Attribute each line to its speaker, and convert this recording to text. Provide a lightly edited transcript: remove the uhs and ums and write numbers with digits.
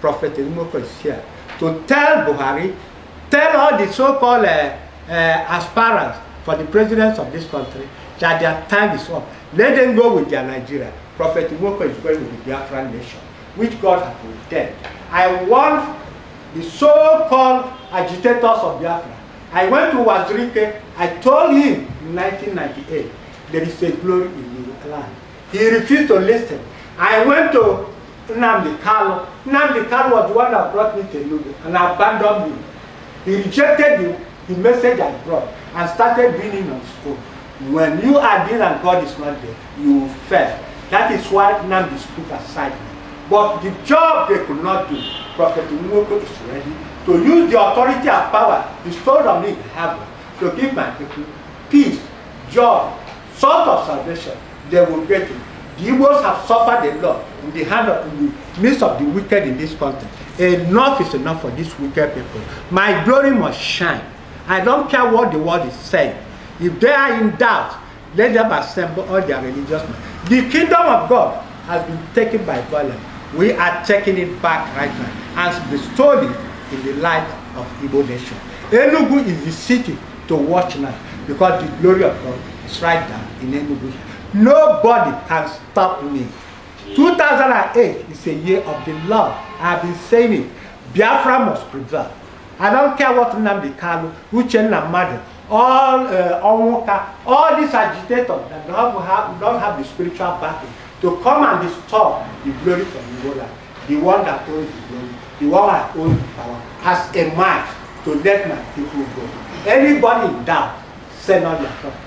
Speaker 1: Prophet Nwoko is here to tell Buhari, tell all the so-called aspirants for the presidents of this country that their time is up. Let them go with their Nigeria. Prophet Nwoko is going with the Biafra nation, which God has ordained. I want the so-called agitators of Biafra. I went to Wazirike. I told him in 1998, there is a glory in the land. He refused to listen. I went to Nnamdi Kanu. Nnamdi Kanu was the one that brought me to Enugu and abandoned me. He rejected the message I brought and started doing it on his own. When you are doing and God is not there, you will fail. That is why Nnamdi put aside me. But the job they could not do, Prophet Nwoko is ready to use the authority and power bestowed on me in heaven to give my people peace, joy, sort of salvation. They will get it. The Igbos have suffered a lot in the midst of the wicked in this country. Enough is enough for these wicked people. My glory must shine. I don't care what the world is saying. If they are in doubt, let them assemble all their religious men. The kingdom of God has been taken by violence. We are taking it back right now and bestowing it in the light of Igbo nation. Enugu is the city to watch now because the glory of God is right down in Enugu. Nobody can stop me. 2008 is a year of the Lord. I have been saying it. Biafra must prevail. I don't care what Nnamdi Kanu, Uche Nnamdi, all Nwoko, all these agitators that don't have the spiritual backing to come and distort the glory from Angola. The one that owns the glory, the one that owns the power, has a mind to let my people go. Anybody in doubt, send on their prophet.